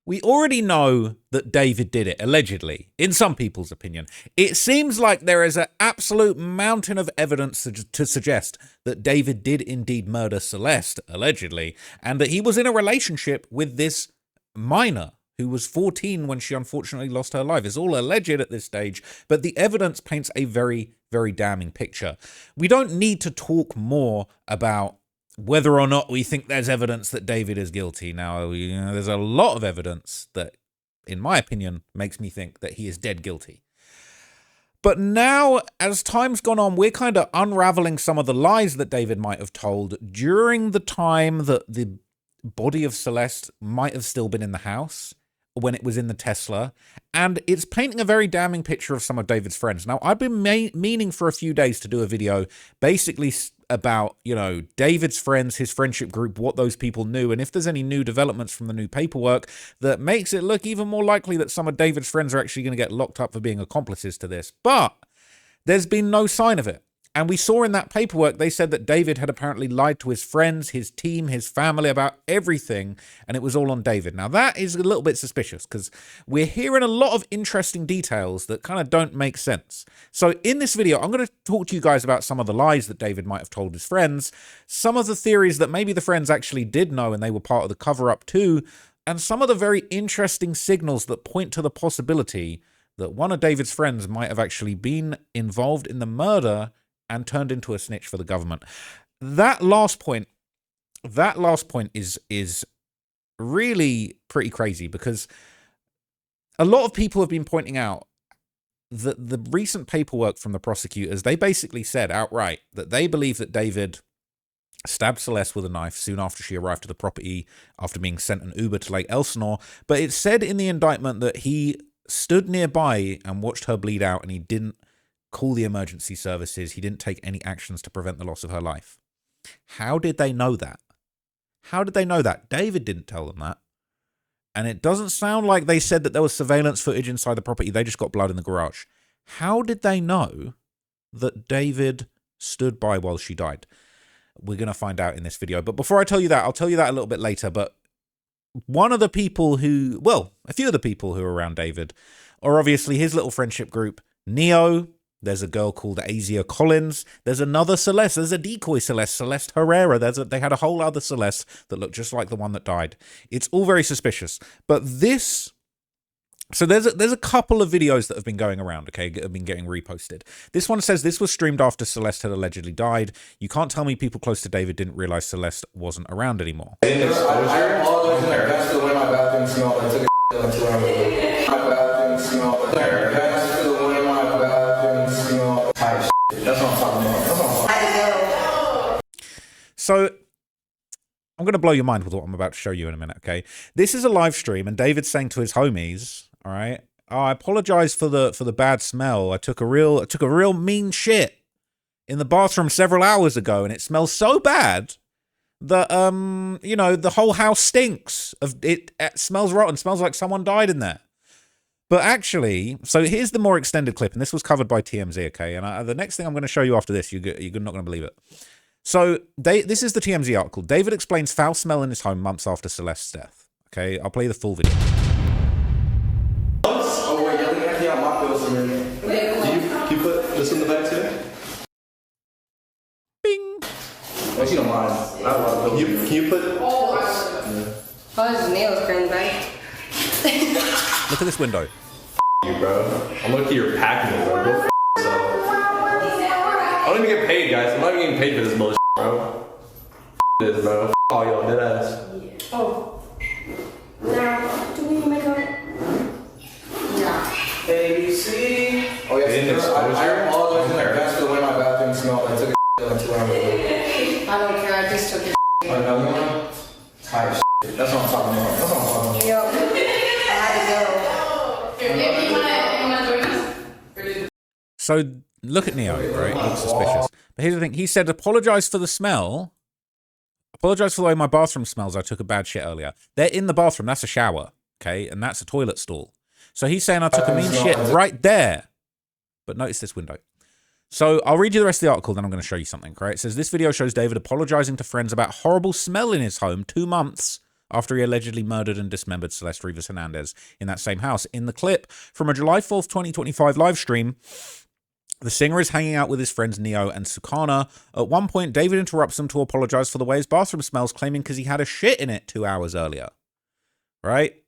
We already know that David did it, allegedly, in some people's opinion. It seems like there is an absolute mountain of evidence to suggest that David did indeed murder Celeste, allegedly, and that he was in a relationship with this minor who was 14 when she unfortunately lost her life. It's all alleged at this stage, but the evidence paints a very, very damning picture. We don't need to talk more about whether or not we think there's evidence that David is guilty. Now, there's a lot of evidence that, in my opinion, makes me think that he is dead guilty. But now, as time's gone on, we're kind of unraveling some of the lies that David might have told during the time that the body of Celeste might have still been in the house when it was in the Tesla, and it's painting a very damning picture of some of David's friends. Now, I've been meaning for a few days to do a video basically about, David's friends, his friendship group, what those people knew, and if there's any new developments from the new paperwork that makes it look even more likely that some of David's friends are actually going to get locked up for being accomplices to this. But there's been no sign of it. And we saw in that paperwork, they said that David had apparently lied to his friends, his team, his family about everything, and it was all on David. Now, that is a little bit suspicious because we're hearing a lot of interesting details that kind of don't make sense. So in this video, I'm going to talk to you guys about some of the lies that David might have told his friends, some of the theories that maybe the friends actually did know and they were part of the cover-up too, and some of the very interesting signals that point to the possibility that one of David's friends might have actually been involved in the murder and turned into a snitch for the government. That last point is really pretty crazy because a lot of people have been pointing out that the recent paperwork from the prosecutors, they basically said outright that they believe that David stabbed Celeste with a knife soon after she arrived to the property after being sent an Uber to Lake Elsinore. But it said in the indictment that he stood nearby and watched her bleed out and he didn't call the emergency services. He didn't take any actions to prevent the loss of her life. How did they know that? How did they know that? David didn't tell them that. And it doesn't sound like they said that there was surveillance footage inside the property. They just got blood in the garage. How did they know that David stood by while she died? We're going to find out in this video. But before I tell you that, I'll tell you that a little bit later. But one of the people who, well, a few of the people who are around David are obviously his little friendship group, Neo. There's a girl called Asia Collins. There's another Celeste. There's a decoy Celeste, Celeste Herrera. They had a whole other Celeste that looked just like the one that died. It's all very suspicious. But this... So there's a couple of videos that have been going around, okay, have been getting reposted. This one says this was streamed after Celeste had allegedly died. You can't tell me people close to David didn't realize Celeste wasn't around anymore. I apologize in advance for the way my bathroom smelled. I took a on 2 hours ago. My bathroom smelled. That's for the way my bathroom smelled. Type shit. That's what I'm talking about. That's what I'm talking about. So I'm going to blow your mind with what I'm about to show you in a minute, okay? This is a live stream, and David's saying to his homies, all right, oh, I apologize for the bad smell. I took a real mean shit in the bathroom several hours ago, and it smells so bad that the whole house stinks. It smells rotten, smells like someone died in there. But actually, so here's the more extended clip, and this was covered by TMZ, okay? And the next thing I'm going to show you after this, you're not going to believe it. So this is the TMZ article. David explains foul smell in his home months after Celeste's death. Okay, I'll play the full video. Oh, wait, you're looking at my pills for me. Can you put this in the bag too? Bing. Well, she don't mind. I love pills. Can you put... Oh, his nails green, right? Look at this window. You, bro. I'm looking at your packing, bro. Go f yourself. I don't even get paid, guys. I'm not even getting paid for this bullshit, bro. This, bro. All y'all, dead ass. Oh. Now, do we make a... Yeah. ABC. Oh, yes, I apologize in advance for the way my bathroom smelled. I took a on 2 hours ago. I don't care, I just took his Another one? Type shit. That's what I'm talking about. That's what I'm talking about. Yo, I had to go. So look at Neo, right? Looks suspicious. But here's the thing. He said, apologize for the smell. Apologize for the way my bathroom smells. I took a bad shit earlier. They're in the bathroom. That's a shower, okay? And that's a toilet stall. So he's saying I took a mean shit right there. But notice this window. So I'll read you the rest of the article, then I'm going to show you something, right? It says, this video shows David apologizing to friends about horrible smell in his home 2 months after he allegedly murdered and dismembered Celeste Rivas Hernandez in that same house. In the clip from a July 4th, 2025 live stream, the singer is hanging out with his friends Neo and Sukana. At one point, David interrupts them to apologize for the way his bathroom smells, claiming because he had a shit in it 2 hours earlier. Right?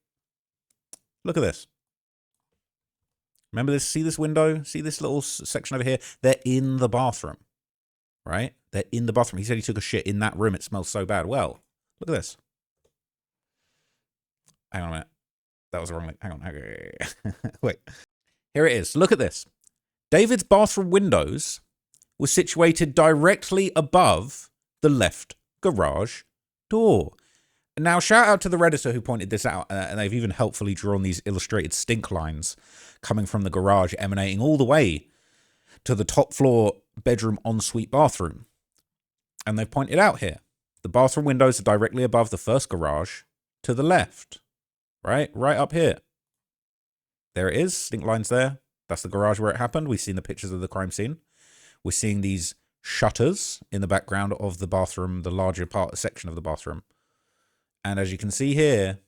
Look at this. Remember this? See this window? See this little section over here? They're in the bathroom. Right? They're in the bathroom. He said he took a shit in that room. It smells so bad. Well, look at this. Hang on a minute. That was the wrong link. Hang on. Wait. Here it is. Look at this. David's bathroom windows were situated directly above the left garage door. Now, shout out to the Redditor who pointed this out, and they've even helpfully drawn these illustrated stink lines coming from the garage, emanating all the way to the top floor bedroom ensuite bathroom. And they've pointed out here, the bathroom windows are directly above the first garage to the left, right up here. There it is, stink lines there. That's the garage where it happened. We've seen the pictures of the crime scene. We're seeing these shutters in the background of the bathroom, the larger section of the bathroom. And as you can see here,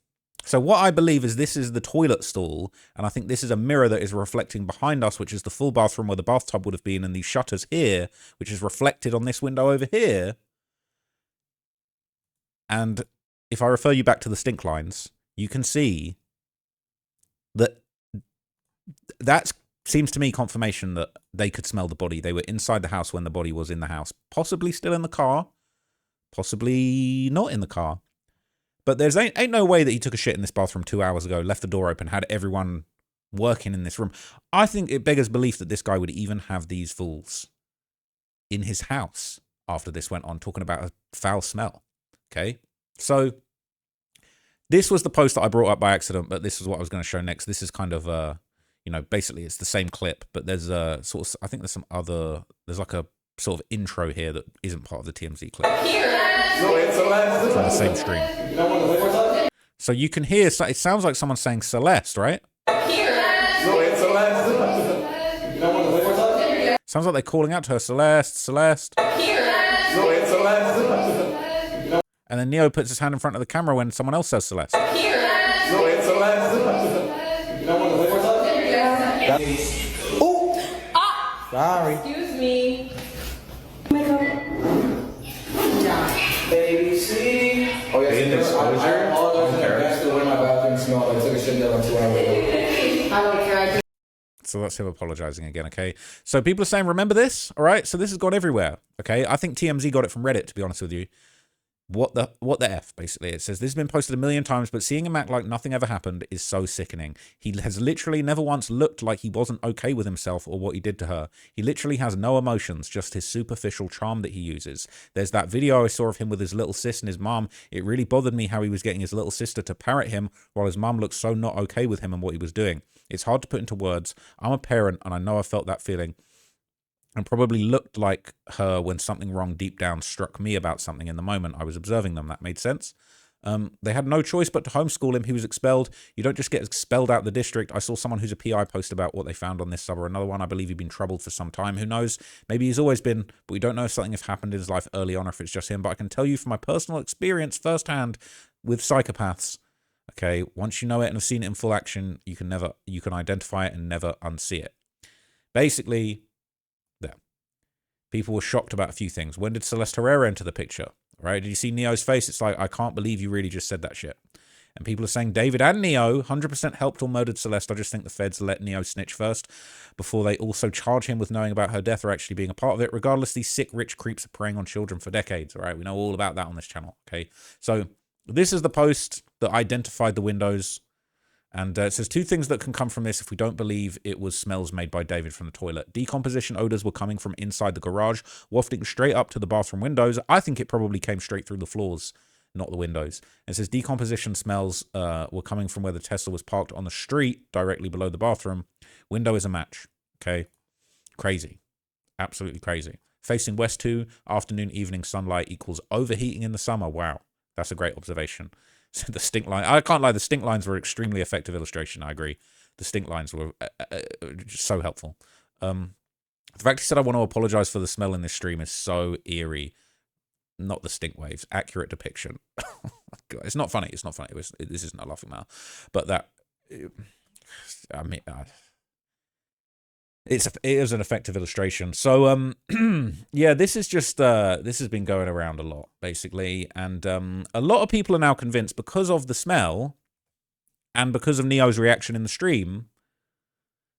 so what I believe is this is the toilet stall, and I think this is a mirror that is reflecting behind us, which is the full bathroom where the bathtub would have been, and these shutters here, which is reflected on this window over here. And if I refer you back to the stink lines, you can see that seems to me confirmation that they could smell the body. They were inside the house when the body was in the house, possibly still in the car, possibly not in the car. But there's ain't no way that he took a shit in this bathroom 2 hours ago, left the door open, had everyone working in this room. I think it beggars belief that this guy would even have these fools in his house after this went on, talking about a foul smell. Okay, so this was the post that I brought up by accident, but this is what I was going to show next. This is kind of, you know, basically it's the same clip, but there's a sort of, I think there's some other, there's like a sort of intro here that isn't part of the TMZ clip. From the same stream. So you can hear, it sounds like someone saying Celeste, right? Sounds like they're calling out to her, Celeste, Celeste. And then Neo puts his hand in front of the camera when someone else says Celeste. Oh! Sorry. Excuse me. ABC. Oh, yes, I apologize in advance for the way my bathroom smelled. I took a shit there like 2 hours ago. I don't care. So that's him apologizing again, okay? So people are saying, remember this? All right, so this has gone everywhere, okay? I think TMZ got it from Reddit, to be honest with you. What the F, basically. It says, this has been posted 1 million times, but seeing him act like nothing ever happened is so sickening. He has literally never once looked like he wasn't okay with himself or what he did to her. He literally has no emotions, just his superficial charm that he uses. There's that video I saw of him with his little sis and his mom. It really bothered me how he was getting his little sister to parrot him while his mom looked so not okay with him and what he was doing. It's hard to put into words. I'm a parent and I know I felt that feeling. And probably looked like her when something wrong deep down struck me about something in the moment I was observing them. That made sense. They had no choice but to homeschool him. He was expelled. You don't just get expelled out the district. I saw someone who's a PI post about what they found on this sub or another one. I believe he'd been troubled for some time. Who knows? Maybe he's always been, but we don't know if something has happened in his life early on or if it's just him. But I can tell you from my personal experience firsthand with psychopaths, okay, once you know it and have seen it in full action, you can identify it and never unsee it. Basically, people were shocked about a few things. When did Celeste Herrera enter the picture? Right? Did you see Neo's face? It's like, I can't believe you really just said that shit. And people are saying David and Neo 100% helped or murdered Celeste. I just think the feds let Neo snitch first before they also charge him with knowing about her death or actually being a part of it. Regardless, these sick, rich creeps are preying on children for decades. All right? We know all about that on this channel. Okay? So this is the post that identified the windows. And it says 2 things that can come from this if we don't believe it was smells made by David from the toilet. Decomposition odors were coming from inside the garage, wafting straight up to the bathroom windows. I think it probably came straight through the floors, not the windows. It says decomposition smells were coming from where the Tesla was parked on the street directly below the bathroom. Window is a match. Okay. Crazy. Absolutely crazy. Facing west 2, afternoon, evening sunlight equals overheating in the summer. Wow. That's a great observation. So the stink line, I can't lie, the stink lines were extremely effective illustration. I agree. The stink lines were just so helpful. The fact he said I want to apologize for the smell in this stream is so eerie. not the stink waves, accurate depiction. God, it's not funny. It's not funny. This isn't a laughing matter. But that, I mean, it is an effective illustration. So, yeah, this is just, this has been going around a lot, basically. And a lot of people are now convinced because of the smell and because of Neo's reaction in the stream,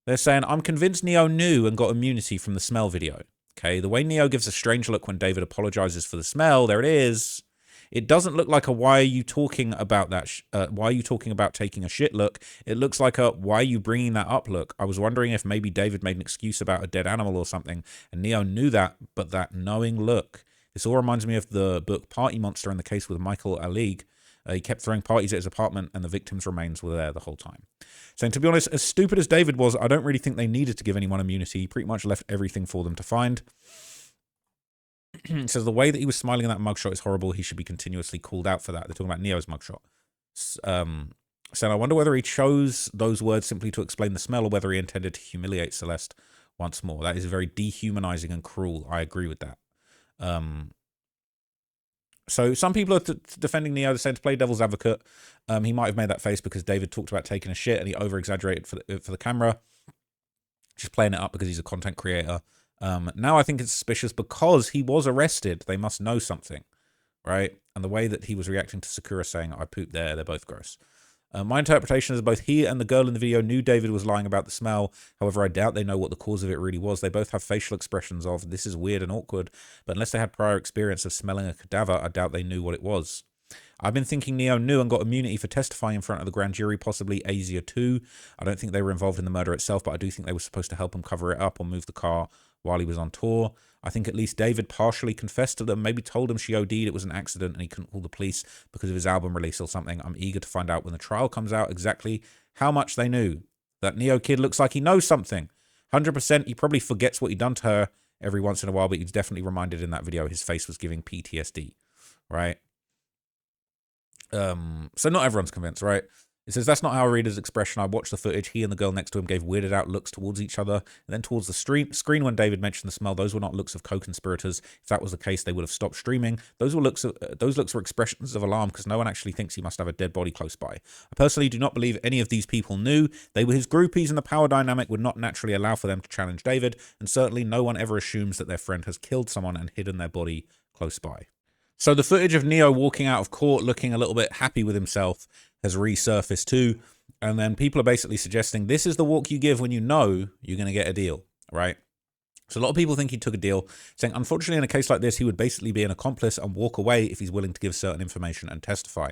they're saying, I'm convinced Neo knew and got immunity from the smell video. Okay, the way Neo gives a strange look when David apologizes for the smell, there it is. It doesn't look like a why are you talking about that? Why are you talking about taking a shit look? It looks like a why are you bringing that up look? I was wondering if maybe David made an excuse about a dead animal or something, and Neo knew that, but that knowing look. This all reminds me of the book Party Monster in the case with Michael Alig. He kept throwing parties at his apartment, and the victim's remains were there the whole time. Saying, to be honest, as stupid as David was, I don't really think they needed to give anyone immunity. He pretty much left everything for them to find. Says the way that he was smiling in that mugshot is horrible. He should be continuously called out for that. They're talking about Neo's mugshot. So I wonder whether he chose those words simply to explain the smell or whether he intended to humiliate Celeste once more. That is very dehumanizing and cruel. I agree with that. So some people are defending Neo, saying to play devil's advocate. He might have made that face because David talked about taking a shit and he over-exaggerated for the camera. Just playing it up because he's a content creator. Now I think it's suspicious because he was arrested. They must know something, right? And the way that he was reacting to Sakura saying, I pooped there, they're both gross. My interpretation is both he and the girl in the video knew David was lying about the smell. However, I doubt they know what the cause of it really was. They both have facial expressions of, this is weird and awkward. But unless they had prior experience of smelling a cadaver, I doubt they knew what it was. I've been thinking Neo knew and got immunity for testifying in front of the grand jury, possibly Asia too. I don't think they were involved in the murder itself, but I do think they were supposed to help him cover it up or move the car while he was on tour. I think at least David partially confessed to them, maybe told them she OD'd, it was an accident and he couldn't call the police because of his album release or something. I'm eager to find out when the trial comes out exactly how much they knew. That Neo kid looks like he knows something. 100%, he probably forgets what he done to her every once in a while, but he's definitely reminded in that video his face was giving PTSD, right? So not everyone's convinced, right? It says, that's not how I read his expression. I watched the footage. He and the girl next to him gave weirded out looks towards each other. And then towards the screen when David mentioned the smell, those were not looks of co-conspirators. If that was the case, they would have stopped streaming. Those looks were expressions of alarm because no one actually thinks he must have a dead body close by. I personally do not believe any of these people knew. They were his groupies and the power dynamic would not naturally allow for them to challenge David. And certainly no one ever assumes that their friend has killed someone and hidden their body close by. So the footage of Neo walking out of court looking a little bit happy with himself has resurfaced too. And then people are basically suggesting this is the walk you give when you know you're going to get a deal, right? So a lot of people think he took a deal, saying, unfortunately, in a case like this, he would basically be an accomplice and walk away if he's willing to give certain information and testify.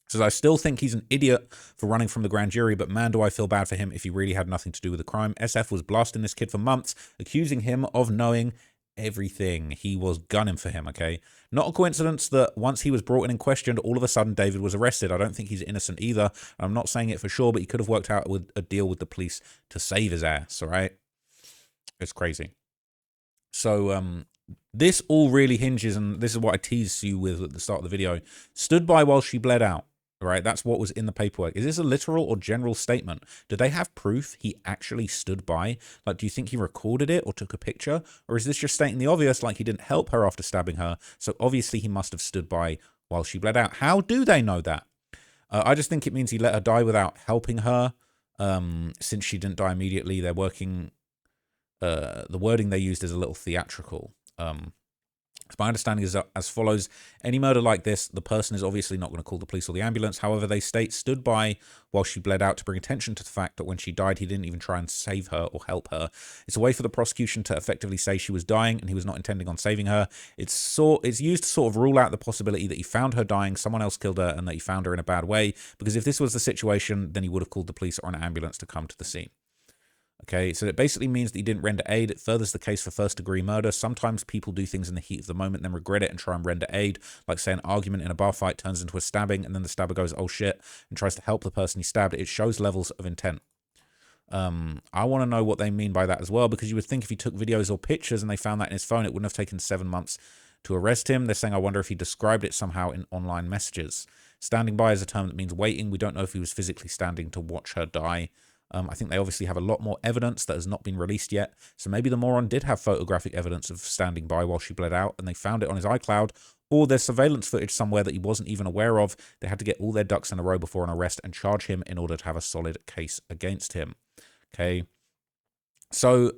Says, I still think he's an idiot for running from the grand jury, but man, do I feel bad for him if he really had nothing to do with the crime. SF was blasting this kid for months, accusing him of knowing everything. He was gunning for him, okay? Not a coincidence that once he was brought in and questioned, all of a sudden David was arrested. I don't think he's innocent either. I'm not saying it for sure, but he could have worked out with a deal with the police to save his ass, all right? It's crazy. So this all really hinges, and this is what I teased you with at the start of the video, stood by while she bled out. Right, that's what was in the paperwork. Is this a literal or general statement? Do they have proof he actually stood by? Like, do you think he recorded it or took a picture? Or is this just stating the obvious, like he didn't help her after stabbing her, so obviously he must have stood by while she bled out? How do they know that? I just think it means he let her die without helping her, since she didn't die immediately. They're working, the wording they used is a little theatrical. My understanding is as follows. Any murder like this, the person is obviously not going to call the police or the ambulance. However, they state stood by while she bled out to bring attention to the fact that when she died, he didn't even try and save her or help her. It's a way for the prosecution to effectively say she was dying and he was not intending on saving her. It's used to sort of rule out the possibility that he found her dying, someone else killed her, and that he found her in a bad way. Because if this was the situation, then he would have called the police or an ambulance to come to the scene. Okay, so it basically means that he didn't render aid. It furthers the case for first-degree murder. Sometimes people do things in the heat of the moment, then regret it and try and render aid, like say an argument in a bar fight turns into a stabbing, and then the stabber goes, oh shit, and tries to help the person he stabbed. It shows levels of intent. I want to know what they mean by that as well, because you would think if he took videos or pictures and they found that in his phone, it wouldn't have taken 7 months to arrest him. They're saying, I wonder if he described it somehow in online messages. Standing by is a term that means waiting. We don't know if he was physically standing to watch her die. I think they obviously have a lot more evidence that has not been released yet. So maybe the moron did have photographic evidence of standing by while she bled out, and they found it on his iCloud, or there's surveillance footage somewhere that he wasn't even aware of. They had to get all their ducks in a row before an arrest and charge him in order to have a solid case against him. Okay. So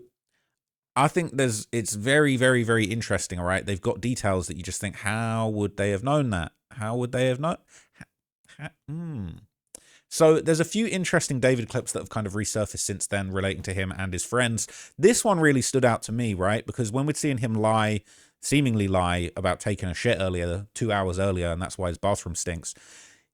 I think it's very, very, very interesting, all right? They've got details that you just think, how would they have known that? How would they have known? So there's a few interesting David clips that have kind of resurfaced since then relating to him and his friends. This one really stood out to me, right? Because when we're seeing him seemingly lie about taking a shit earlier, 2 hours earlier, and that's why his bathroom stinks,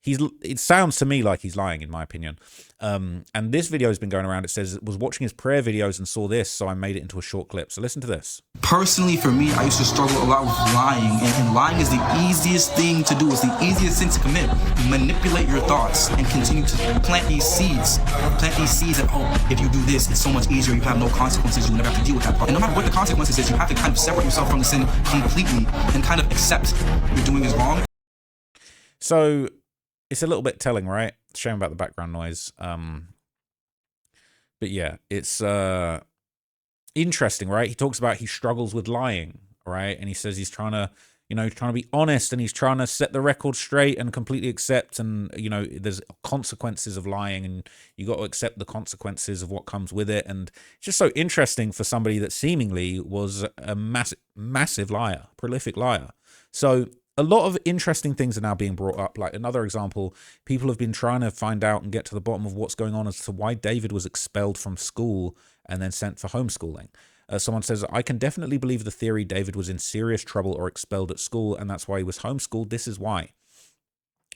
it sounds to me like he's lying, in my opinion. And this video has been going around. It says, was watching his prayer videos and saw this, so I made it into a short clip. So listen to this. Personally, for me, I used to struggle a lot with lying, and lying is the easiest thing to do. It's the easiest thing to commit. Manipulate your thoughts and continue to plant these seeds. Plant these seeds that, oh, if you do this, it's so much easier. You have no consequences. You never have to deal with that part. And no matter what the consequences is, you have to kind of separate yourself from the sin completely and kind of accept what you're doing is wrong. So it's a little bit telling, right? Shame about the background noise. But yeah, it's interesting, right? He talks about he struggles with lying, right? And he says he's trying to, trying to be honest, and he's trying to set the record straight and completely accept, and, there's consequences of lying, and you got to accept the consequences of what comes with it. And it's just so interesting for somebody that seemingly was a massive liar, prolific liar. So a lot of interesting things are now being brought up. Like another example, people have been trying to find out and get to the bottom of what's going on as to why David was expelled from school and then sent for homeschooling. Someone says, I can definitely believe the theory David was in serious trouble or expelled at school, and that's why he was homeschooled. This is why.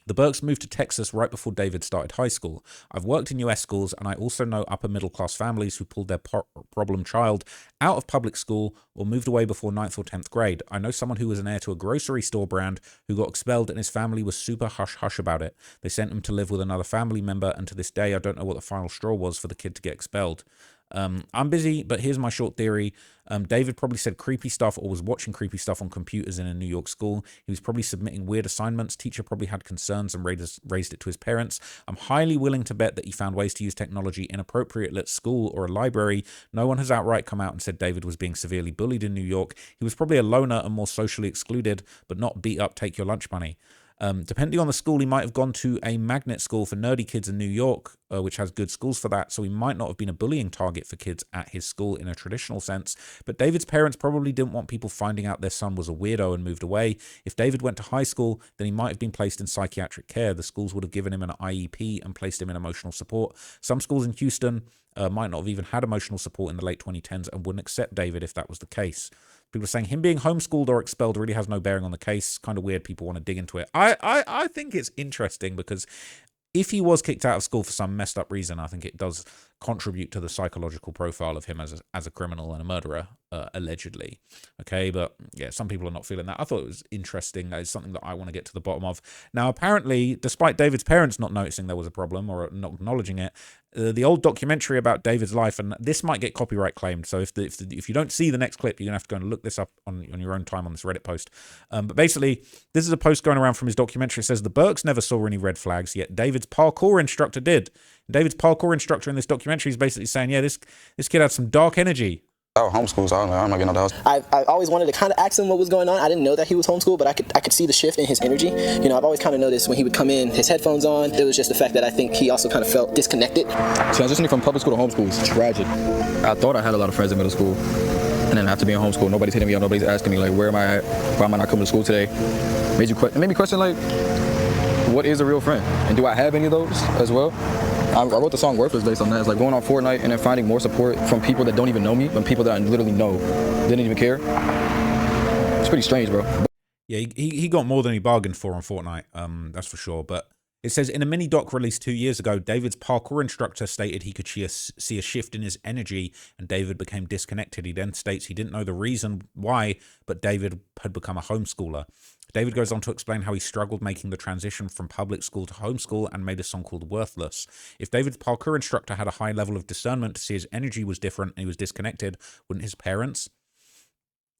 The Burks moved to Texas right before David started high school. I've worked in US schools, and I also know upper middle class families who pulled their problem child out of public school or moved away before 9th or 10th grade. I know someone who was an heir to a grocery store brand who got expelled, and his family was super hush-hush about it. They sent him to live with another family member, and to this day, I don't know what the final straw was for the kid to get expelled. I'm busy, but here's my short theory. David probably said creepy stuff or was watching creepy stuff on computers in a New York school. He was probably submitting weird assignments. Teacher probably had concerns and raised it to his parents. I'm highly willing to bet that he found ways to use technology inappropriately at school or a library. No one has outright come out and said David was being severely bullied in New York. He was probably a loner and more socially excluded, but not beat up, take your lunch money. Depending on the school, he might have gone to a magnet school for nerdy kids in New York, which has good schools for that, so he might not have been a bullying target for kids at his school in a traditional sense. But David's parents probably didn't want people finding out their son was a weirdo and moved away. If David went to high school, then he might have been placed in psychiatric care. The schools would have given him an IEP and placed him in emotional support. Some schools in Houston might not have even had emotional support in the late 2010s and wouldn't accept David if that was the case. People are saying him being homeschooled or expelled really has no bearing on the case. Kind of weird. People want to dig into it. I think it's interesting because if he was kicked out of school for some messed up reason, I think it does contribute to the psychological profile of him as a criminal and a murderer, allegedly. Okay, but yeah, some people are not feeling that. I thought it was interesting. It's something that I want to get to the bottom of. Now, apparently, despite David's parents not noticing there was a problem or not acknowledging it, the old documentary about David's life, and this might get copyright claimed, so if you don't see the next clip, you're going to have to go and look this up on your own time on this Reddit post. But basically, this is a post going around from his documentary. It says, the Burks never saw any red flags, yet David's parkour instructor did. David's parkour instructor in this documentary is basically saying, yeah, this kid had some dark energy. I was homeschooled, so I'm not getting out of the house. I always wanted to kind of ask him what was going on. I didn't know that he was homeschooled, but I could see the shift in his energy. You know, I've always kind of noticed when he would come in, his headphones on. It was just the fact that I think he also kind of felt disconnected. Transitioning from public school to homeschool is tragic. I thought I had a lot of friends in middle school, and then after being homeschooled, nobody's hitting me up, nobody's asking me like, where am I at? Why am I not coming to school today? It made me question like, what is a real friend? And do I have any of those as well? I wrote the song Worthless based on that. It's like going on Fortnite and then finding more support from people that don't even know me, but people that I literally know didn't even care. It's pretty strange, bro. Yeah, he got more than he bargained for on Fortnite, that's for sure. But it says, in a mini doc released 2 years ago, David's parkour instructor stated he could see a shift in his energy, and David became disconnected. He then states he didn't know the reason why, but David had become a homeschooler. David goes on to explain how he struggled making the transition from public school to homeschool and made a song called Worthless. If David's parkour instructor had a high level of discernment to see his energy was different and he was disconnected, wouldn't his parents?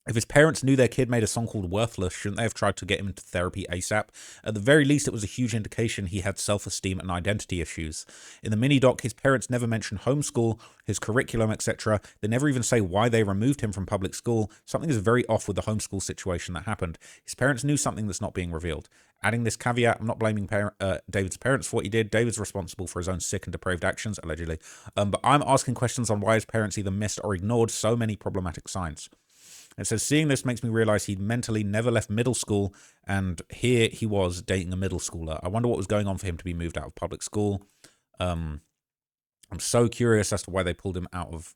If his parents knew their kid made a song called Worthless, shouldn't they have tried to get him into therapy ASAP? At the very least, it was a huge indication he had self-esteem and identity issues. In the mini-doc, his parents never mention homeschool, his curriculum, etc. They never even say why they removed him from public school. Something is very off with the homeschool situation that happened. His parents knew something that's not being revealed. Adding this caveat, I'm not blaming David's parents for what he did. David's responsible for his own sick and depraved actions, allegedly. But I'm asking questions on why his parents either missed or ignored so many problematic signs. It says, seeing this makes me realize he'd mentally never left middle school, and here he was dating a middle schooler. I wonder what was going on for him to be moved out of public school. I'm so curious as to why they pulled him out of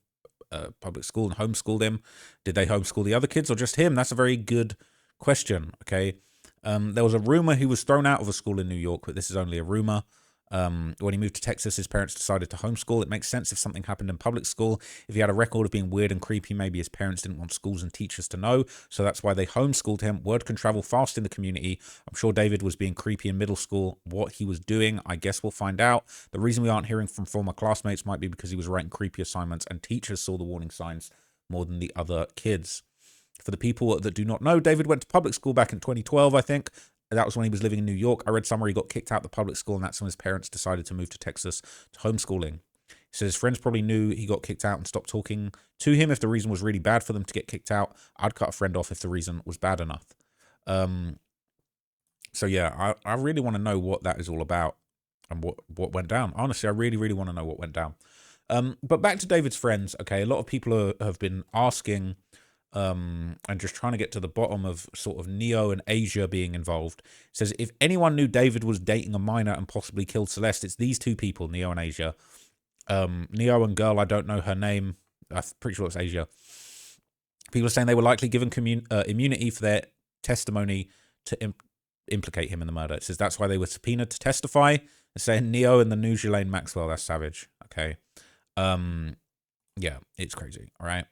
public school and homeschooled him. Did they homeschool the other kids or just him? That's a very good question, okay? There was a rumor he was thrown out of a school in New York, but this is only a rumor. When he moved to Texas, his parents decided to homeschool. It makes sense if something happened in public school. If he had a record of being weird and creepy, maybe his parents didn't want schools and teachers to know, so that's why they homeschooled him. Word can travel fast in the community. I'm sure David was being creepy in middle school. What he was doing, I guess we'll find out. The reason we aren't hearing from former classmates might be because he was writing creepy assignments and teachers saw the warning signs more than the other kids. For the people that do not know, David went to public school back in 2012, I think. That was when he was living in New York. I read somewhere he got kicked out of the public school, and that's when his parents decided to move to Texas to homeschooling. He says his friends probably knew he got kicked out and stopped talking to him if the reason was really bad for them to get kicked out. I'd cut a friend off if the reason was bad enough. So yeah, I really want to know what that is all about and what went down. Honestly, I really, really want to know what went down. But back to David's friends. Okay, a lot of people have been asking and just trying to get to the bottom of sort of Neo and Asia being involved. It says, if anyone knew David was dating a minor and possibly killed Celeste, it's these two people, Neo and Asia. Neo and girl, I don't know her name. I'm pretty sure it's Asia. People are saying they were likely given immunity for their testimony to implicate him in the murder. It says that's why they were subpoenaed to testify. They're saying Neo and the new Ghislaine Maxwell. That's savage. Okay. Yeah, it's crazy. All right.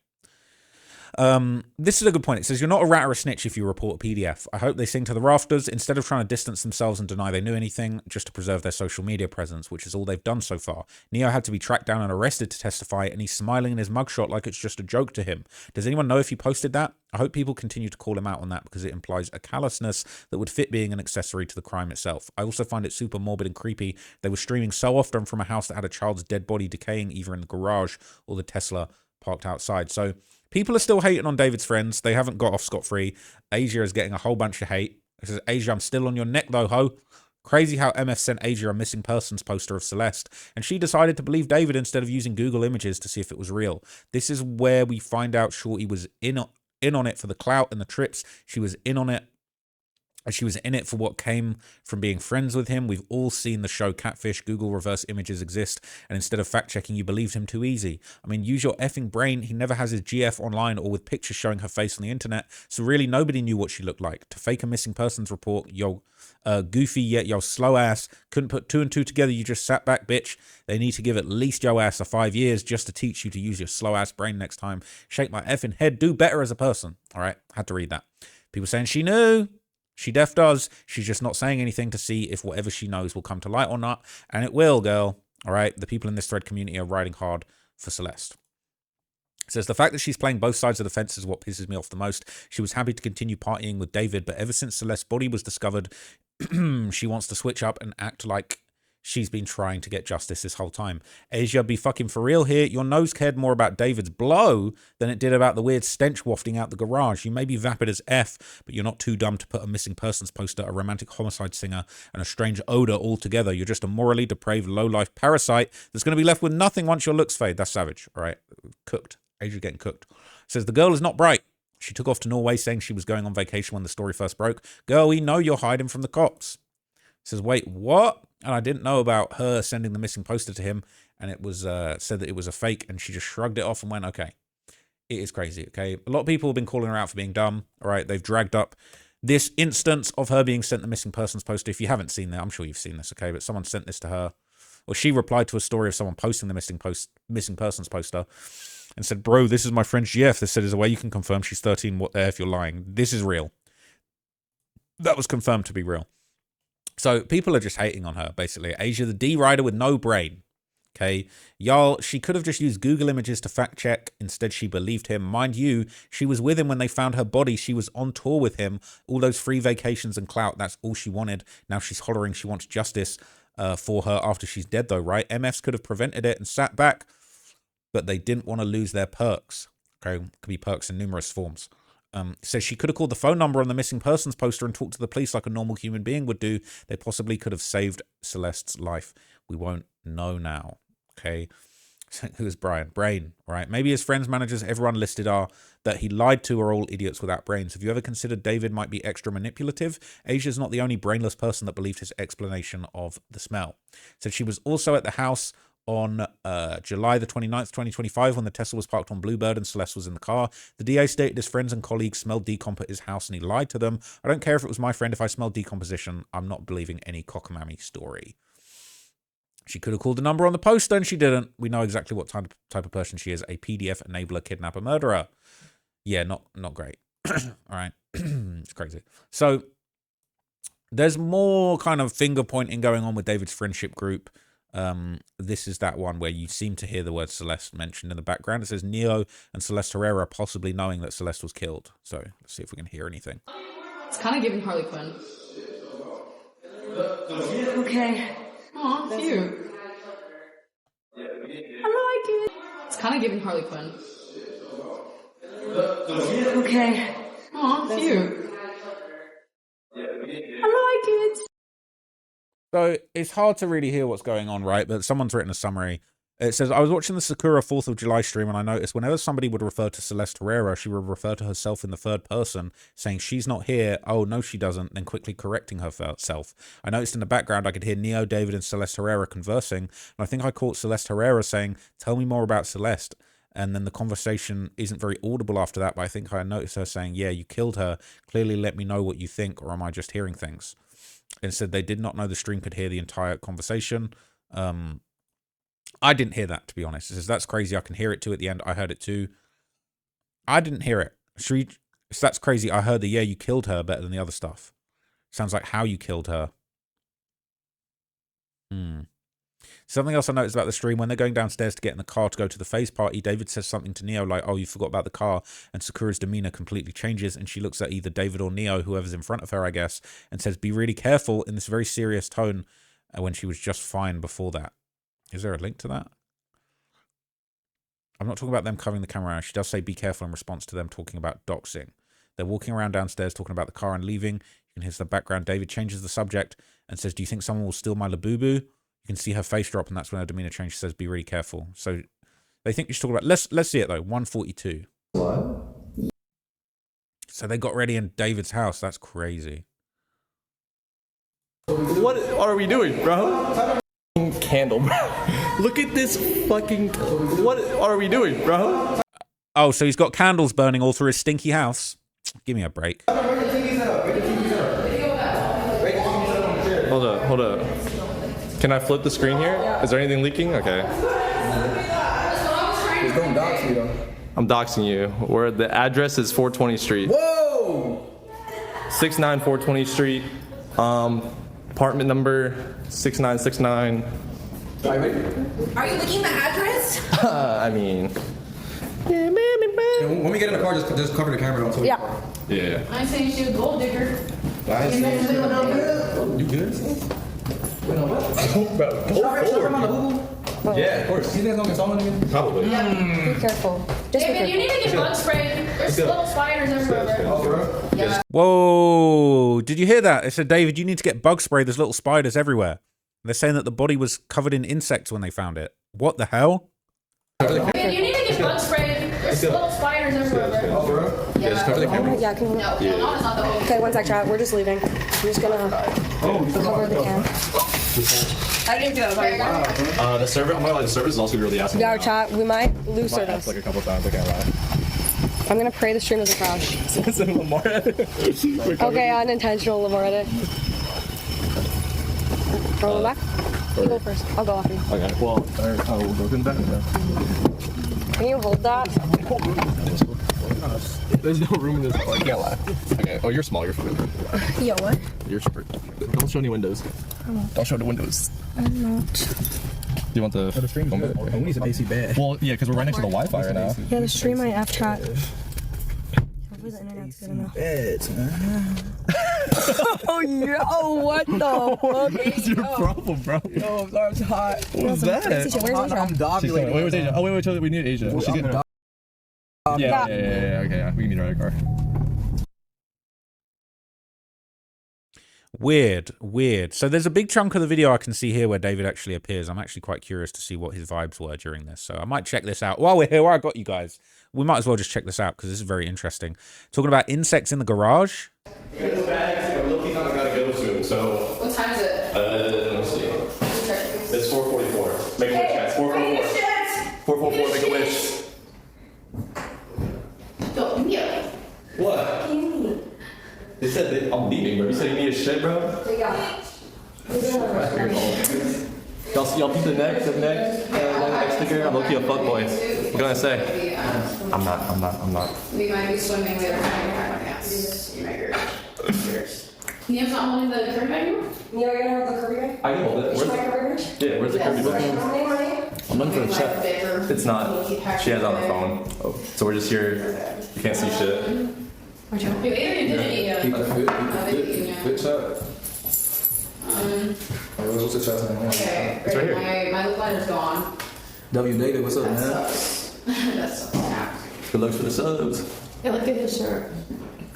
This is a good point. It says, you're not a rat or a snitch if you report a PDF. I hope they sing to the rafters instead of trying to distance themselves and deny they knew anything just to preserve their social media presence, which is all they've done so far. Neo had to be tracked down and arrested to testify, and he's smiling in his mugshot like it's just a joke to him. Does anyone know if he posted that? I hope people continue to call him out on that because it implies a callousness that would fit being an accessory to the crime itself. I also find it super morbid and creepy. They were streaming so often from a house that had a child's dead body decaying either in the garage or the Tesla parked outside. So people are still hating on David's friends. They haven't got off scot-free. Asia is getting a whole bunch of hate. It says, Asia, I'm still on your neck though, ho. Crazy how MF sent Asia a missing persons poster of Celeste, and she decided to believe David instead of using Google Images to see if it was real. This is where we find out Shorty was in on it for the clout and the trips. She was in on it. She was in it for what came from being friends with him. We've all seen the show Catfish. Google reverse images exist, and instead of fact-checking, you believed him too easy. I mean, use your effing brain. He never has his GF online or with pictures showing her face on the internet, so really nobody knew what she looked like. To fake a missing persons report, yo, goofy yet yo slow ass, couldn't put two and two together, you just sat back, bitch. They need to give at least yo ass a 5 years just to teach you to use your slow ass brain next time. Shake my effing head, do better as a person. All right, had to read that. People saying she knew. She def does. She's just not saying anything to see if whatever she knows will come to light or not. And it will, girl. All right. The people in this thread community are riding hard for Celeste. It says, the fact that she's playing both sides of the fence is what pisses me off the most. She was happy to continue partying with David, but ever since Celeste's body was discovered, she wants to switch up and act like she's been trying to get justice this whole time. Asia, be fucking for real here. Your nose cared more about David's blow than it did about the weird stench wafting out the garage. You may be vapid as F, but you're not too dumb to put a missing persons poster, a romantic homicide singer, and a strange odor all together. You're just a morally depraved, low-life parasite that's going to be left with nothing once your looks fade. That's savage. All right. Cooked. Asia getting cooked. Says, the girl is not bright. She took off to Norway saying she was going on vacation when the story first broke. Girl, we know you're hiding from the cops. Says, wait, what? And I didn't know about her sending the missing poster to him, and it was said that it was a fake, and she just shrugged it off and went, okay. It is crazy, okay? A lot of people have been calling her out for being dumb, all right? They've dragged up this instance of her being sent the missing persons poster. If you haven't seen that, I'm sure you've seen this, okay? But someone sent this to her, or she replied to a story of someone posting the missing persons poster and said, bro, this is my friend GF. They said, there's a way you can confirm she's 13. What the F, you're lying. This is real. That was confirmed to be real. So people are just hating on her, basically. Asia, the D rider with no brain. Okay, y'all, she could have just used Google Images to fact check. Instead, she believed him. Mind you, she was with him when they found her body. She was on tour with him. All those free vacations and clout, that's all she wanted. Now she's hollering she wants justice for her after she's dead, though, right? MFs could have prevented it and sat back, but they didn't want to lose their perks. Okay, could be perks in numerous forms. Says she could have called the phone number on the missing persons poster and talked to the police like a normal human being would do. They possibly could have saved Celeste's life. We won't know now. Okay, who is Brian? Brain, right? Maybe his friends, managers, everyone listed are that he lied to are all idiots without brains. Have you ever considered David might be extra manipulative? Asia's not the only brainless person that believed his explanation of the smell. Said she was also at the house on July the 29th, 2025, when the Tesla was parked on Bluebird and Celeste was in the car. The DA stated his friends and colleagues smelled decomp at his house and he lied to them. I don't care if it was my friend. If I smelled decomposition, I'm not believing any cockamamie story. She could have called the number on the poster and she didn't. We know exactly what type of person she is. A PDF enabler, kidnapper, murderer. Yeah, not great. All right. It's crazy. So there's more kind of finger pointing going on with David's friendship group. This is that one where you seem to hear the word Celeste mentioned in the background. It says Neo and Celeste Herrera possibly knowing that Celeste was killed. So let's see if we can hear anything. It's kind of giving Harley Quinn. Okay. Aw, cute. I like it. It's kind of giving Harley Quinn. Okay. Aw, cute. I like it. So it's hard to really hear what's going on, right? But someone's written a summary. It says, I was watching the Sakura 4th of July stream and I noticed whenever somebody would refer to Celeste Herrera, she would refer to herself in the third person, saying she's not here. Oh, no, she doesn't. Then quickly correcting herself. I noticed in the background, I could hear Neo, David, and Celeste Herrera conversing. And I think I caught Celeste Herrera saying, tell me more about Celeste. And then the conversation isn't very audible after that, but I think I noticed her saying, yeah, you killed her. Clearly let me know what you think, or am I just hearing things? And said they did not know the stream could hear the entire conversation. I didn't hear that, to be honest. It says, that's crazy. I can hear it too at the end. I heard it too. I didn't hear it. So that's crazy. I heard the, yeah, you killed her better than the other stuff. Sounds like how you killed her. Something else I noticed about the stream, when they're going downstairs to get in the car to go to the phase party, David says something to Neo like, oh, you forgot about the car. And Sakura's demeanor completely changes and she looks at either David or Neo, whoever's in front of her, I guess, and says, be really careful, in this very serious tone, when she was just fine before that. Is there a link to that? I'm not talking about them covering the camera. She does say be careful in response to them talking about doxing. They're walking around downstairs talking about the car and leaving. You can hear the background. David changes the subject and says, do you think someone will steal my Labubu? You can see her face drop, and that's when her demeanor changes. She says, be really careful. So they think she's talking about, let's see it though. 142. What? So they got ready in David's house. That's crazy. What are we doing, bro? Candle, bro. Look at this fucking. What are we doing, bro? Oh, so he's got candles burning all through his stinky house. Give me a break. Hold up. Can I flip the screen here? Is there anything leaking? Okay. Just don't dox me though. I'm doxing you. Where the address is 420 Street. Whoa! 69 420 Street. Apartment number 6969. Are you looking the address? I mean. When we get in the car, just cover the camera. Don't Yeah. Yeah. I ain't saying she's a gold digger. You good? Yeah, of course. You guys don't get stolen again? Probably. Be careful. Just be David, you need to get bug spray. There's little spiders everywhere. Whoa. Did you hear that? It said, David, you need to get bug spray. There's little spiders everywhere. They're saying that the body was covered in insects when they found it. What the hell? David, you need to get bug spray. There's little spiders everywhere. Yeah, just cover the camera. Yeah, can we? No, it's not the whole. Okay, one sec, chat. We're just leaving. I'm just gonna cover the cam. I didn't do that. The server, I'm like, the service is also really asking. Yeah, chat. We might lose service. Like a couple times, I can't lie. I'm gonna pray the stream doesn't crash. Lamar. Okay, unintentional Lamar edit. Roll back. You go first. I'll go after you. Okay, well, we'll go in the back. Can you hold that? There's no room in this. I can't lie. Okay. Oh, you're small. You're fine. Yo, what? You're short. Don't show any windows. Don't show the windows. I'm not. Do you want the stream? We need some AC bad. Well, yeah, because we're right next to the Wi-Fi right now. Yeah, the stream might have chat. Hopefully the internet's good enough. Beds, man. Oh, yo, what the fuck? What's your problem, bro? Yo, I'm sorry, it's hot. What was that? Where's Asia? I'm She's ovulating. coming. Wait, where's Asia? Oh, wait, we need Asia. She's getting her. Yeah, okay, yeah. We can meet her at a car. Weird. So there's a big chunk of the video I can see here where David actually appears. I'm actually quite curious to see what his vibes were during this. So I might check this out. While we're here, while I got you guys, we might as well just check this out because this is very interesting. Talking about insects in the garage. We got the bags, but Loki's not gotta go soon, so. What time is it? Let's see. It's 4:44. Make a wish, guys. 4:44. 4:44, make a wish. Yo, yeah. What? They said that I'm leaving, bro. You said you need a shit, bro? Y'all beat the neck sticker? I'm low-key a fuckboy. What can I say? I'm not. We might be swimming later. Yes. You might be Neil's not holding the curry bag anymore? Neil, you're gonna have the curry bag? I can hold it. Is my curry bag? Yeah, where's the Kirby book? I'm looking for the check. Bigger. It's not. She has it on her phone. So we're just here. You can't see shit. Adrian didn't eat it. Good shot. What's the shot name? Okay, It's right here. my lip liner's gone. W David, what's up, That man? sucks. That sucks. Good luck for the subs. Hey, look at his shirt.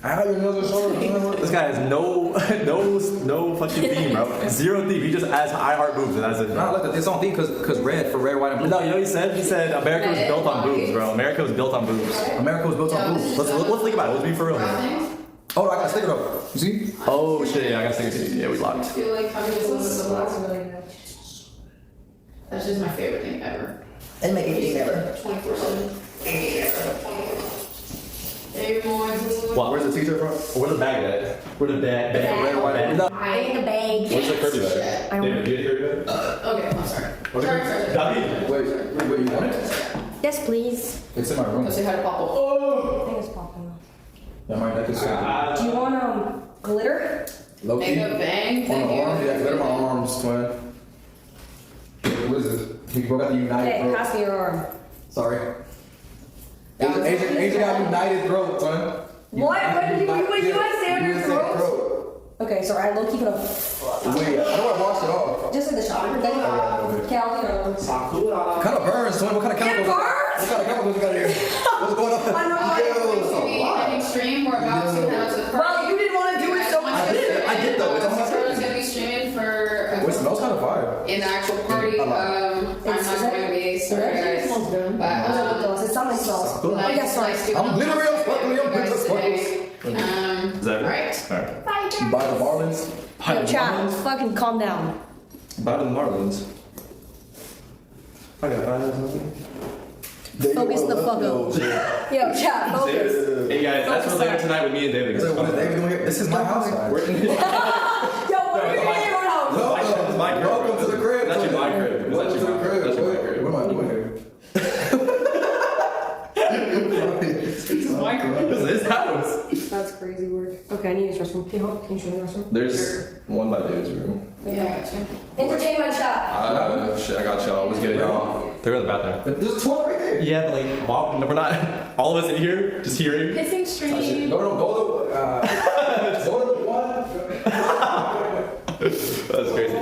I have another sword. This guy has no fucking theme, bro. Zero theme. He just adds I heart boobs and that's it. Nah, look, it's on theme because red for red, white, and blue. No, you know what he said? He said America was built on boobs, bro. America was built on boobs. America was built on boobs. Let's think about it. Let's be for real here. Oh, I got a sticker though. You see? Oh shit, yeah, I gotta think it. Yeah, we I locked. feel like having this list of blocks really good. That's just my favorite thing ever. And make anything ever. 24/7. Hey, boys. What? Where's the t-shirt from? Where's the bag at? Where's the bag? Red, white, and blue. In the bag. Where's the Kirby bag? I don't David, do you get a Kirby bag? Okay, I'm sorry. Where's the Kirby? David. Wait, you want it? Yes, please. It's in my room. Let's see how to pop up. I think it's popping off. Yeah, my neck is Do you want glitter? low key. Make a bang. On Thank the you. arm, yeah, glitter my arms, twin. What is this? We got the United Hey, throat. pass me your arm. Sorry. Asian got United throat, twin. What? What did you guys say on your throat? Okay, sorry, I low keep it up. Wait, I know I washed it off. Just like the shot. Okay, I'll do it. What kind of burns, twin? What kind of chemicals? burns? What kind of chemicals you got here? What's going on? I know. Ending stream. We're about to head to the party. Well, you didn't want to do it, so much. I did though. It's on my It's screen. gonna be streaming for It smells kind of fire. in the actual party. I'm not going to be sorry guys. But It's something smells. Yes, sorry. I'm literally on fucking your guys business. today. Is that it? Right. Alright. By the Marlins. Yo, chat, fucking calm down. Buy the Marlins. I got Focus the fuck up. Yo, chat, focus. Hey guys, that's for later tonight with me and David. What is David doing here? This is my house. We're in his Yo, what are you doing here now? It's my crib. Welcome to the crib. That's your my crib. Welcome to the crib. That's your my crib. What am I doing here? This is his house. That's crazy work. Okay, I need to restroom. Can you show me the restroom? There's one by David's room. Yeah, I got you. Entertainment chat. Shit, I got y'all. What's good, y'all? They're in the bathroom. There's a toilet right there. Yeah, but like, wow, we're not all of us in here just hearing. Pissing stream. Go to the one. That's crazy.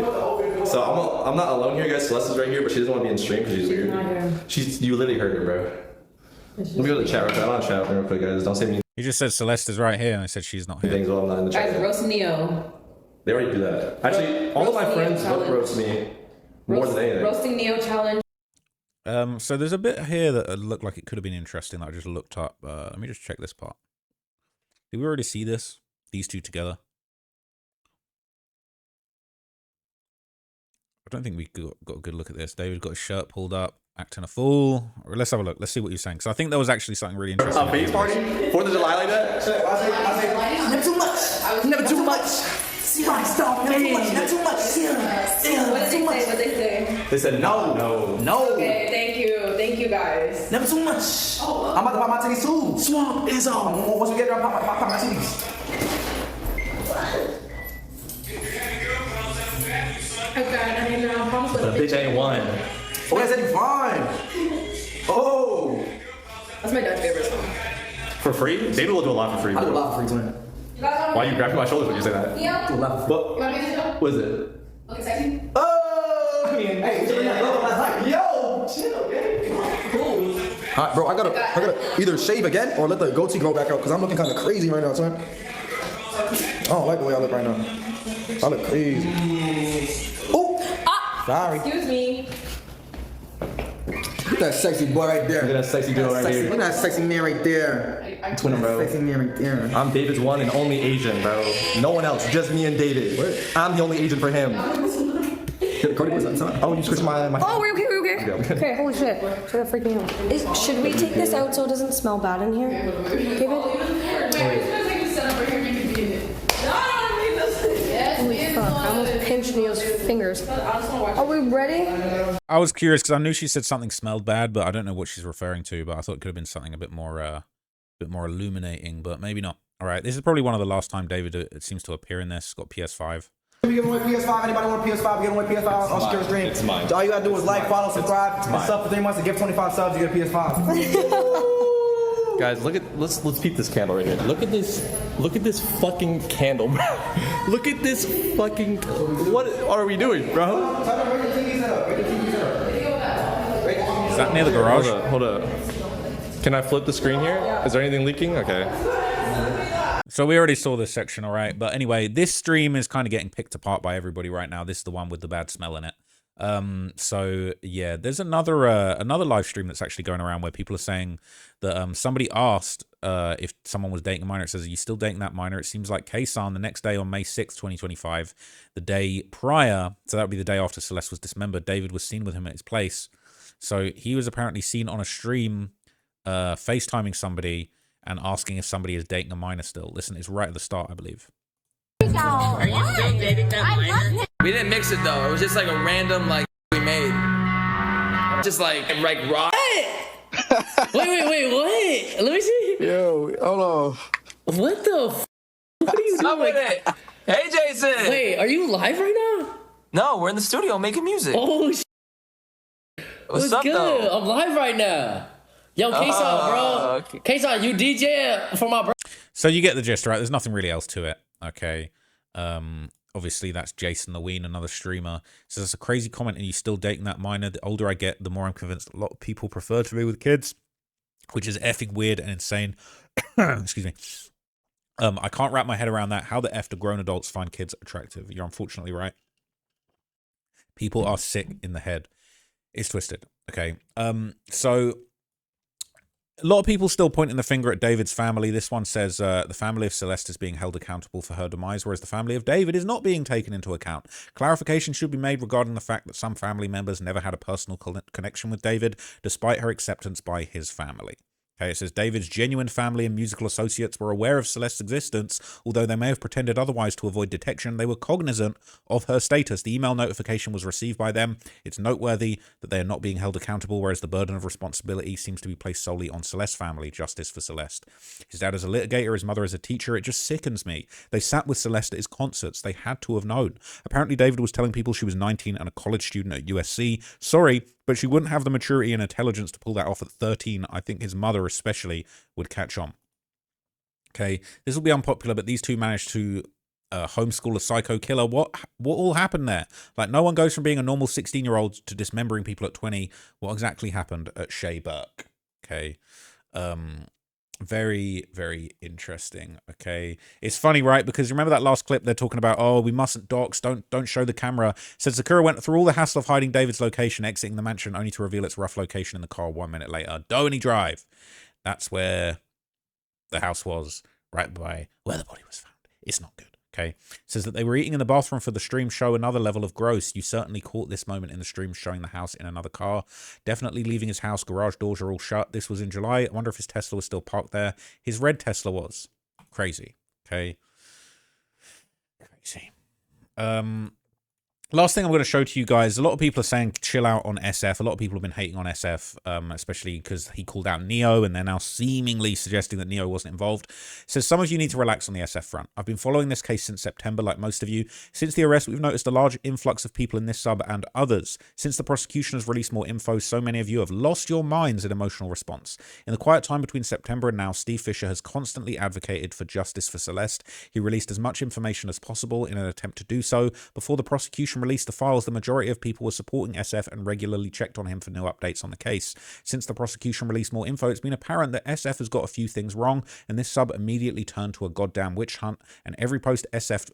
So I'm not alone here, guys. Celeste is right here, but she doesn't want to be in stream because she's weird. not here. You literally heard her, bro. Let me go to the chat real quick. I'm on chat real quick, guys. Don't say me He just said Celeste is right here, and I said she's not here. things while I'm not in the chat. Guys, roast Neo. They already do that. Actually, all of my friends book roast me more than anything. Roasting Neo challenge. So there's a bit here that looked like it could have been interesting that I just looked up. Let me just check this part. Did we already see this? These two together? I don't think we got a good look at this. David got his shirt pulled up, acting a fool. Let's have a look. Let's see what you're saying. So I think there was actually something really interesting. A face party? 4th of July like that? Never too much. Never too much. See my stuff. Never too much. Never too much. What did they say? What did they say? They said no. Okay, thank you guys. Never too much. I'm about to pop my titties too. Swamp is on. Once we get there, I'll pop my titties. Oh god, I mean, I promise But a bitch ain't one. Oh, that's any fine. Oh. That's my dad's favorite song. For free? David will do a lot for free. I do a lot for free, twin. Why are you grabbing my shoulders when you say that? Yeah. Do a lot for What? You want me to show? What is it? Okay, sexy. Oh! I mean, hey, we should have last night. Yo! Chill, man. Cool. Alright, bro, I gotta either shave again or let the goatee grow back out because I'm looking kind of crazy right now, twin. I don't like the way I look right now. I look crazy. Oh! Sorry. Excuse me. Look at that sexy boy right there. Look at that sexy girl right here. Look at that sexy man right there. Twin, bro. Sexy man right there. I'm David's one and only Asian, bro. No one else, just me and David. What? I'm the only Asian for him. Cody, what's that? Oh, you switched my. Oh, we're okay. Okay. Okay, holy shit. So that freaked me out. Should we take this out so it doesn't smell bad in here? David? Holy fuck, I almost pinched Neil's fingers. Are we ready? I was curious because I knew she said something smelled bad, but I don't know what she's referring to. But I thought it could have been something a bit more illuminating, but maybe not. All right, this is probably one of the last time David it seems to appear in this. It's got PS5. We giving away PS5. Anybody want a PS5? We giving away PS5 on Secure Stream. It's mine. All you gotta do is like, follow, subscribe, and sub for 3 months and give 25 subs. You get a PS5. Guys, let's peep this candle right here. Look at this fucking candle, bro. Look at this fucking. What are we doing, bro? Is that near the garage? Hold up. Can I flip the screen here? Is there anything leaking? Okay. So we already saw this section, all right. But anyway, this stream is kind of getting picked apart by everybody right now. This is the one with the bad smell in it. So yeah, there's another live stream that's actually going around where people are saying that somebody asked if someone was dating a minor. It says, are you still dating that minor? It seems like Kaysan the next day on May 6th, 2025, the day prior, so that would be the day after Celeste was dismembered, David was seen with him at his place. So he was apparently seen on a stream FaceTiming somebody and asking if somebody is dating a minor still. Listen, it's right at the start, I believe. Are you still dating that minor? We didn't mix it though. It was just like a random like we made. Just like raw. Wait, what? Let me see. Yo, hold on. What the what are you doing? With it? Hey Jason. Wait, are you live right now? No, we're in the studio making music. Oh What's up, good? Though? I'm live right now. Yo, Kaysan, bro. Okay. Kaysan, you DJ for my bro. So you get the gist, right? There's nothing really else to it. Okay. Obviously that's Jason the Ween, another streamer. So that's a crazy comment, and you still dating that minor. The older I get, the more I'm convinced a lot of people prefer to be with kids, which is effing weird and insane. Excuse me. I can't wrap my head around that. How the F do grown adults find kids attractive? You're unfortunately right. People are sick in the head. It's twisted. Okay. So a lot of people still pointing the finger at David's family. This one says the family of Celeste is being held accountable for her demise, whereas the family of David is not being taken into account. Clarification should be made regarding the fact that some family members never had a personal connection with David, despite her acceptance by his family. Okay, it says David's genuine family and musical associates were aware of Celeste's existence, although they may have pretended otherwise to avoid detection. They were cognizant of her status. The email notification was received by them. It's noteworthy that they are not being held accountable, whereas the burden of responsibility seems to be placed solely on Celeste's family. Justice for Celeste. His dad is a litigator, his mother is a teacher. It just sickens me. They sat with Celeste at his concerts. They had to have known. Apparently, David was telling people she was 19 and a college student at USC. Sorry, but she wouldn't have the maturity and intelligence to pull that off at 13. I think his mother especially would catch on. Okay, this will be unpopular, but these two managed to homeschool a psycho killer. What all happened there? Like, no one goes from being a normal 16-year-old to dismembering people at 20. What exactly happened at Shea Burke? Okay, very, very interesting. Okay, it's funny, right? Because remember that last clip they're talking about, oh, we mustn't dox, don't show the camera. Said Sakura went through all the hassle of hiding David's location, exiting the mansion, only to reveal its rough location in the car 1 minute later. Donny Drive. That's where the house was, right by where the body was found. It's not good. Okay, says that they were eating in the bathroom for the stream show. Another level of gross. You certainly caught this moment in the stream showing the house in another car. Definitely leaving his house. Garage doors are all shut. This was in July. I wonder if his Tesla was still parked there. His red Tesla was. Crazy. Okay. Crazy. Last thing I'm going to show to you guys, a lot of people are saying chill out on SF. A lot of people have been hating on SF, especially because he called out Neo, and they're now seemingly suggesting that Neo wasn't involved. So some of you need to relax on the SF front. I've been following this case since September, like most of you. Since the arrest, we've noticed a large influx of people in this sub and others. Since the prosecution has released more info, so many of you have lost your minds in emotional response. In the quiet time between September and now, Steve Fisher has constantly advocated for justice for Celeste. He released as much information as possible in an attempt to do so. Before the prosecution released the files, the majority of people were supporting SF and regularly checked on him for new updates on the case. Since the prosecution released more info, it's been apparent that SF has got a few things wrong, and this sub immediately turned to a goddamn witch hunt, and every post SF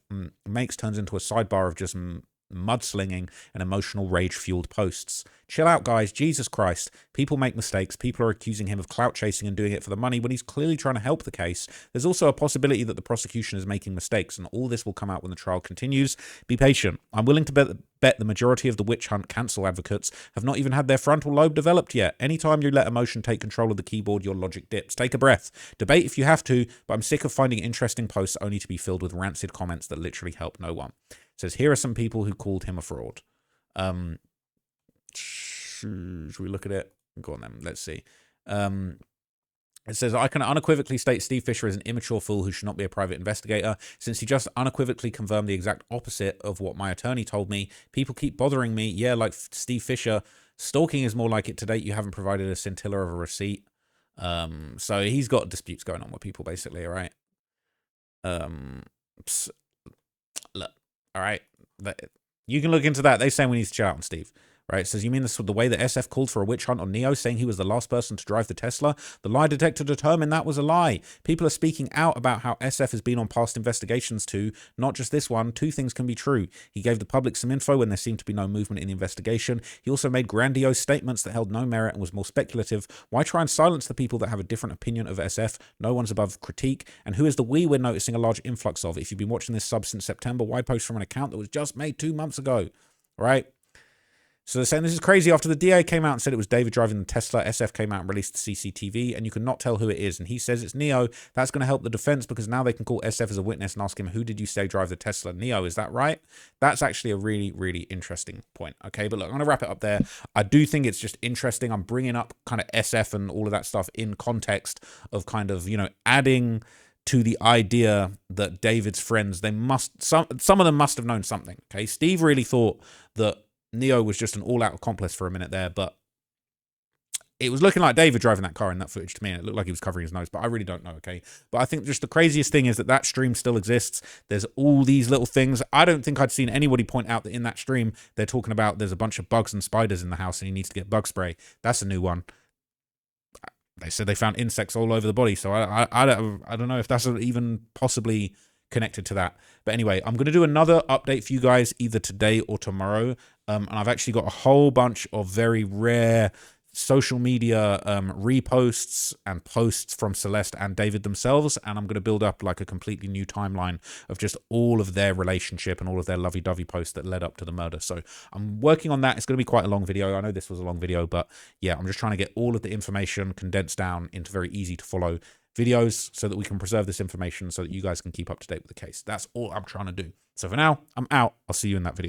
makes turns into a sidebar of just mudslinging and emotional rage-fueled posts. Chill out, guys. Jesus Christ. People make mistakes. People are accusing him of clout chasing and doing it for the money when he's clearly trying to help the case. There's also a possibility that the prosecution is making mistakes, and all this will come out when the trial continues. Be patient. I'm willing to bet the majority of the witch hunt cancel advocates have not even had their frontal lobe developed yet. Anytime you let emotion take control of the keyboard, your logic dips. Take a breath. Debate if you have to, but I'm sick of finding interesting posts only to be filled with rancid comments that literally help no one. It says, here are some people who called him a fraud. Should we look at it? Go on then. Let's see. It says, I can unequivocally state Steve Fisher is an immature fool who should not be a private investigator, since he just unequivocally confirmed the exact opposite of what my attorney told me. People keep bothering me. Yeah, like Steve Fisher. Stalking is more like it. To date, you haven't provided a scintilla of a receipt. So he's got disputes going on with people, basically, all right? Look, all right? You can look into that. They're saying we need to chill out on Steve. Right, it says, you mean this the way that SF called for a witch hunt on Neo, saying he was the last person to drive the Tesla? The lie detector determined that was a lie. People are speaking out about how SF has been on past investigations too, not just this one. Two things can be true. He gave the public some info when there seemed to be no movement in the investigation. He also made grandiose statements that held no merit and was more speculative. Why try and silence the people that have a different opinion of SF? No one's above critique. And who is the we we're noticing a large influx of? If you've been watching this sub since September, why post from an account that was just made 2 months ago? Right? So they're saying this is crazy. After the DA came out and said it was David driving the Tesla, SF came out and released the CCTV, and you cannot tell who it is. And he says it's Neo. That's going to help the defense because now they can call SF as a witness and ask him, who did you say drive the Tesla? Neo, is that right? That's actually a really, really interesting point. Okay, but look, I'm going to wrap it up there. I do think it's just interesting. I'm bringing up kind of SF and all of that stuff in context of kind of, you know, adding to the idea that David's friends, they must, some of them must have known something. Okay, Steve really thought that Neo was just an all-out accomplice for a minute there, but it was looking like David driving that car in that footage to me, and it looked like he was covering his nose, but I really don't know, okay? But I think just the craziest thing is that that stream still exists. There's all these little things. I don't think I'd seen anybody point out that in that stream, they're talking about there's a bunch of bugs and spiders in the house and he needs to get bug spray. That's a new one. They said they found insects all over the body, so I don't know if that's even possibly connected to that. But anyway, I'm going to do another update for you guys either today or tomorrow. And I've actually got a whole bunch of very rare social media reposts and posts from Celeste and David themselves. And I'm going to build up like a completely new timeline of just all of their relationship and all of their lovey-dovey posts that led up to the murder. So I'm working on that. It's going to be quite a long video. I know this was a long video, but yeah, I'm just trying to get all of the information condensed down into very easy to follow videos so that we can preserve this information so that you guys can keep up to date with the case. That's all I'm trying to do. So for now, I'm out. I'll see you in that video.